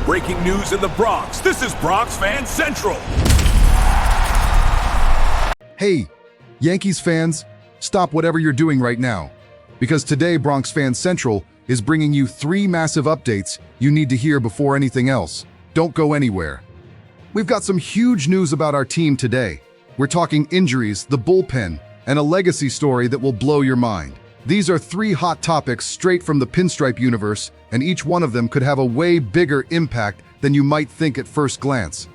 Breaking news in the Bronx. This is Bronx Fan Central. Hey, Yankees fans, stop whatever you're doing right now. Because today, Bronx Fan Central is bringing you 3 massive updates you need to hear before anything else. Don't go anywhere. We've got some huge news about our team today. We're talking injuries, the bullpen, and a legacy story that will blow your mind. These are 3 hot topics straight from the pinstripe universe, and each one of them could have a way bigger impact than you might think at first glance.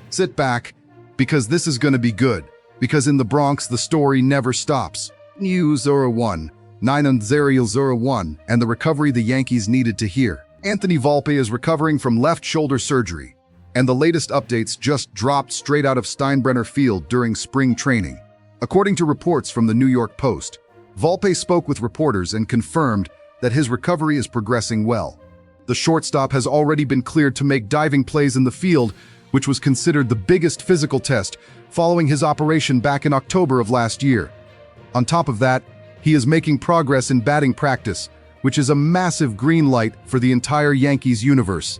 Sit back, because this is going to be good. Because in the Bronx, the story never stops. News 01, 901, and the recovery the Yankees needed to hear. Anthony Volpe is recovering from left shoulder surgery, and the latest updates just dropped straight out of Steinbrenner Field during spring training. According to reports from the New York Post, Volpe spoke with reporters and confirmed that his recovery is progressing well. The shortstop has already been cleared to make diving plays in the field, which was considered the biggest physical test following his operation back in October of last year. On top of that, he is making progress in batting practice, which is a massive green light for the entire Yankees universe.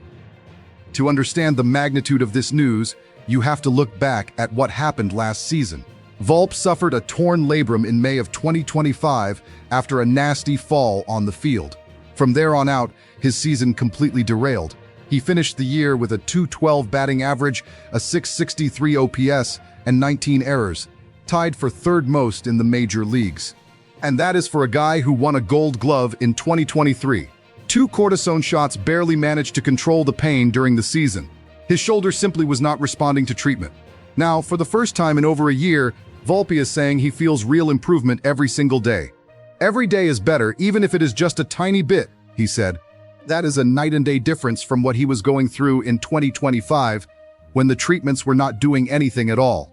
To understand the magnitude of this news, you have to look back at what happened last season. Volpe suffered a torn labrum in May of 2025 after a nasty fall on the field. From there on out, his season completely derailed. He finished the year with a .212 batting average, a .663 OPS, and 19 errors, tied for third most in the major leagues. And that is for a guy who won a Gold Glove in 2023. 2 cortisone shots barely managed to control the pain during the season. His shoulder simply was not responding to treatment. Now, for the first time in over a year, Volpe is saying he feels real improvement every single day. Every day is better, even if it is just a tiny bit, he said. That is a night and day difference from what he was going through in 2025, when the treatments were not doing anything at all.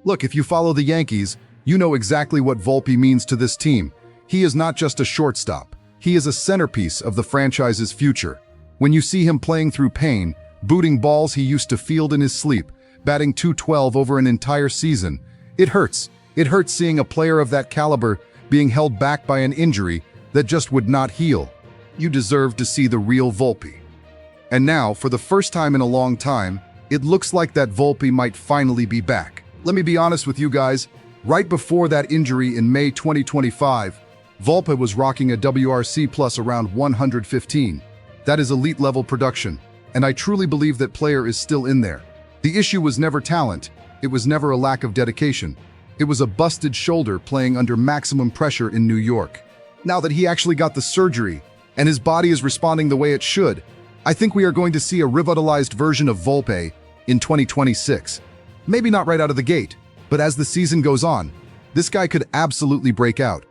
Look, if you follow the Yankees, you know exactly what Volpe means to this team. He is not just a shortstop. He is a centerpiece of the franchise's future. When you see him playing through pain, booting balls he used to field in his sleep, batting .212 over an entire season, it hurts. It hurts seeing a player of that caliber being held back by an injury that just would not heal. You deserve to see the real Volpe. And now, for the first time in a long time, it looks like that Volpe might finally be back. Let me be honest with you guys, right before that injury in May 2025, Volpe was rocking a WRC plus around 115. That is elite level production, and I truly believe that player is still in there. The issue was never talent, it was never a lack of dedication. It was a busted shoulder playing under maximum pressure in New York. Now that he actually got the surgery, and his body is responding the way it should, I think we are going to see a revitalized version of Volpe in 2026. Maybe not right out of the gate, but as the season goes on, this guy could absolutely break out.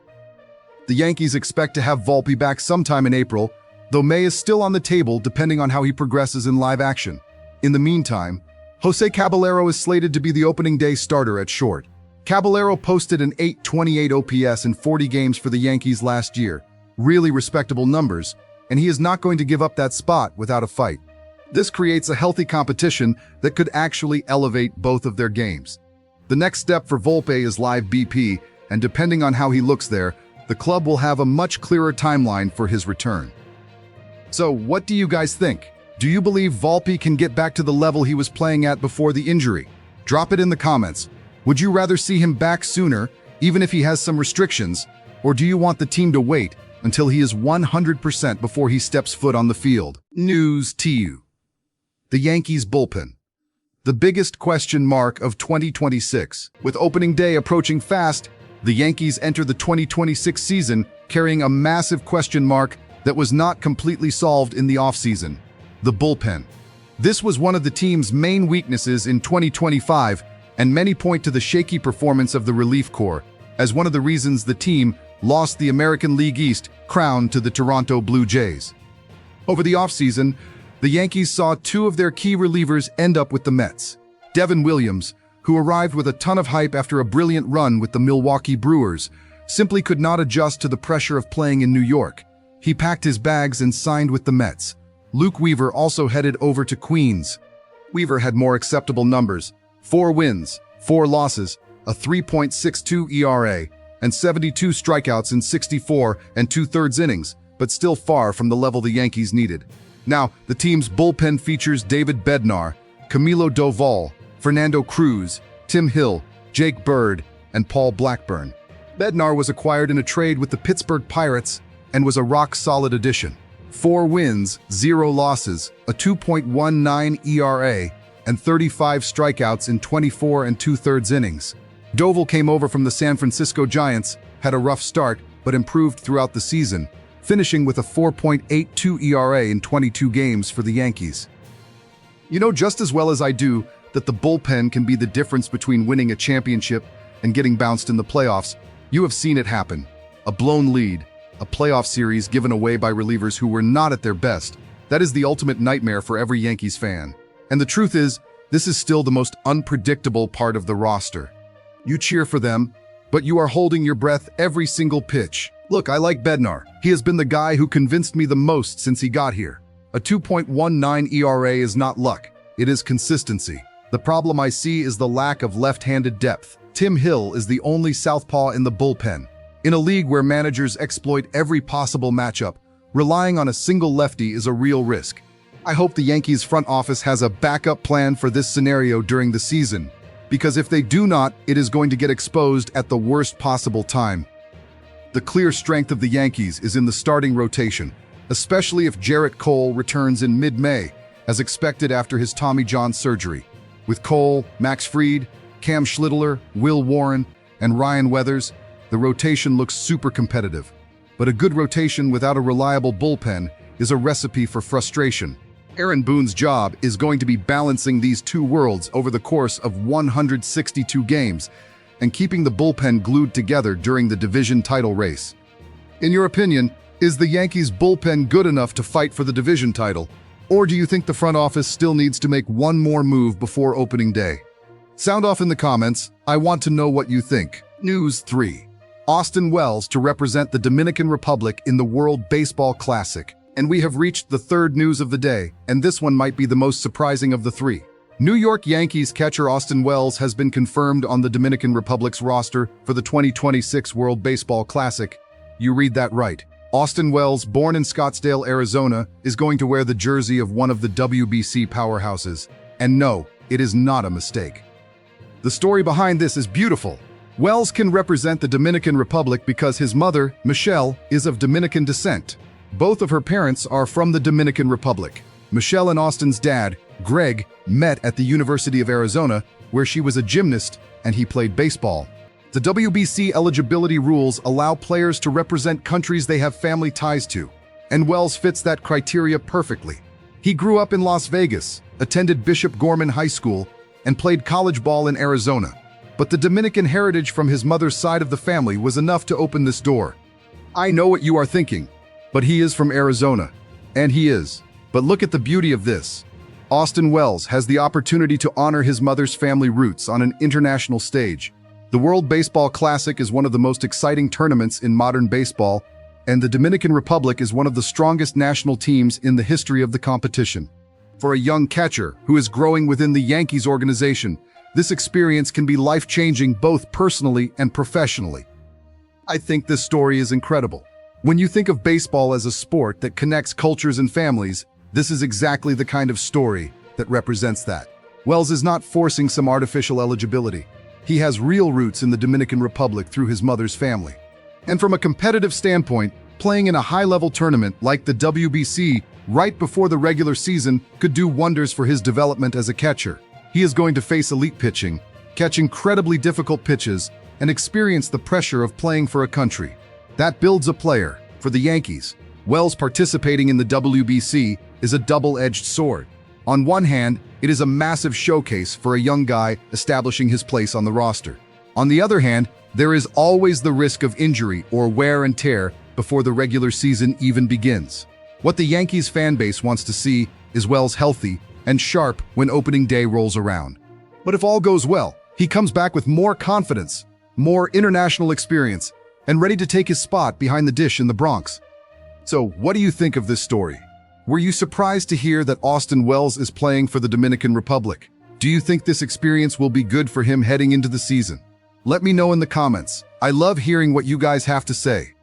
The Yankees expect to have Volpe back sometime in April, though May is still on the table depending on how he progresses in live action. In the meantime, Jose Caballero is slated to be the opening day starter at short. Caballero posted an .828 OPS in 40 games for the Yankees last year. Really respectable numbers, and he is not going to give up that spot without a fight. This creates a healthy competition that could actually elevate both of their games. The next step for Volpe is live BP, and depending on how he looks there, the club will have a much clearer timeline for his return. So, what do you guys think? Do you believe Volpe can get back to the level he was playing at before the injury? Drop it in the comments. Would you rather see him back sooner, even if he has some restrictions, or do you want the team to wait until he is 100% before he steps foot on the field? News to you. The Yankees bullpen. The biggest question mark of 2026. With opening day approaching fast, the Yankees enter the 2026 season carrying a massive question mark that was not completely solved in the offseason. The bullpen. This was one of the team's main weaknesses in 2025, and many point to the shaky performance of the relief corps as one of the reasons the team lost the American League East crown to the Toronto Blue Jays. Over the offseason, the Yankees saw 2 of their key relievers end up with the Mets. Devin Williams, who arrived with a ton of hype after a brilliant run with the Milwaukee Brewers, simply could not adjust to the pressure of playing in New York. He packed his bags and signed with the Mets. Luke Weaver also headed over to Queens. Weaver had more acceptable numbers: 4 wins, 4 losses, a 3.62 ERA, and 72 strikeouts in 64 and 2/3 innings, but still far from the level the Yankees needed. Now, the team's bullpen features David Bednar, Camilo Doval, Fernando Cruz, Tim Hill, Jake Bird, and Paul Blackburn. Bednar was acquired in a trade with the Pittsburgh Pirates and was a rock-solid addition. 4 wins, 0 losses, a 2.19 ERA, and 35 strikeouts in 24 2/3 innings. Doval came over from the San Francisco Giants, had a rough start, but improved throughout the season, finishing with a 4.82 ERA in 22 games for the Yankees. You know just as well as I do that the bullpen can be the difference between winning a championship and getting bounced in the playoffs. You have seen it happen. A blown lead, a playoff series given away by relievers who were not at their best. That is the ultimate nightmare for every Yankees fan. And the truth is, this is still the most unpredictable part of the roster. You cheer for them, but you are holding your breath every single pitch. Look, I like Bednar. He has been the guy who convinced me the most since he got here. A 2.19 ERA is not luck, it is consistency. The problem I see is the lack of left-handed depth. Tim Hill is the only southpaw in the bullpen. In a league where managers exploit every possible matchup, relying on a single lefty is a real risk. I hope the Yankees front office has a backup plan for this scenario during the season, because if they do not, it is going to get exposed at the worst possible time. The clear strength of the Yankees is in the starting rotation, especially if Jarrett Cole returns in mid-May, as expected after his Tommy John surgery. With Cole, Max Fried, Cam Schlittler, Will Warren, and Ryan Weathers, the rotation looks super competitive. But a good rotation without a reliable bullpen is a recipe for frustration. Aaron Boone's job is going to be balancing these two worlds over the course of 162 games and keeping the bullpen glued together during the division title race. In your opinion, is the Yankees' bullpen good enough to fight for the division title? Or do you think the front office still needs to make one more move before opening day? Sound off in the comments. I want to know what you think. News 3. Austin Wells to represent the Dominican Republic in the World Baseball Classic. And we have reached the third news of the day, and this one might be the most surprising of the three. New York Yankees catcher Austin Wells has been confirmed on the Dominican Republic's roster for the 2026 World Baseball Classic. You read that right. Austin Wells, born in Scottsdale, Arizona, is going to wear the jersey of one of the WBC powerhouses. And no, it is not a mistake. The story behind this is beautiful. Wells can represent the Dominican Republic because his mother, Michelle, is of Dominican descent. Both of her parents are from the Dominican Republic. Michelle and Austin's dad, Greg, met at the University of Arizona, where she was a gymnast and he played baseball. The WBC eligibility rules allow players to represent countries they have family ties to, and Wells fits that criteria perfectly. He grew up in Las Vegas, attended Bishop Gorman High School, and played college ball in Arizona. But the Dominican heritage from his mother's side of the family was enough to open this door. I know what you are thinking, but he is from Arizona. And he is. But look at the beauty of this. Austin Wells has the opportunity to honor his mother's family roots on an international stage. The World Baseball Classic is one of the most exciting tournaments in modern baseball, and the Dominican Republic is one of the strongest national teams in the history of the competition. For a young catcher who is growing within the Yankees organization, this experience can be life-changing both personally and professionally. I think this story is incredible. When you think of baseball as a sport that connects cultures and families, this is exactly the kind of story that represents that. Wells is not forcing some artificial eligibility. He has real roots in the Dominican Republic through his mother's family. And from a competitive standpoint, playing in a high-level tournament like the WBC right before the regular season could do wonders for his development as a catcher. He is going to face elite pitching, catch incredibly difficult pitches, and experience the pressure of playing for a country. That builds a player. For the Yankees, Wells participating in the WBC is a double-edged sword. On one hand, it is a massive showcase for a young guy establishing his place on the roster. On the other hand, there is always the risk of injury or wear and tear before the regular season even begins. What the Yankees fan base wants to see is Wells healthy and sharp when opening day rolls around. But if all goes well, he comes back with more confidence, more international experience, and ready to take his spot behind the dish in the Bronx. So, what do you think of this story? Were you surprised to hear that Austin Wells is playing for the Dominican Republic? Do you think this experience will be good for him heading into the season? Let me know in the comments. I love hearing what you guys have to say.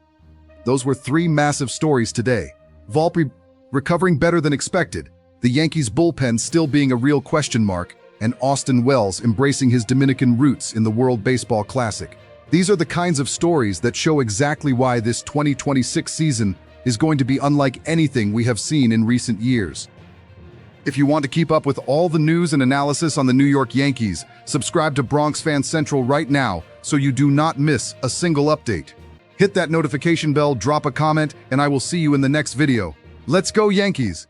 Those were 3 massive stories today. Volpe, recovering better than expected, the Yankees bullpen still being a real question mark, and Austin Wells embracing his Dominican roots in the World Baseball Classic. These are the kinds of stories that show exactly why this 2026 season is going to be unlike anything we have seen in recent years. If you want to keep up with all the news and analysis on the New York Yankees, subscribe to Bronx Fan Central right now so you do not miss a single update. Hit that notification bell, drop a comment, and I will see you in the next video. Let's go Yankees!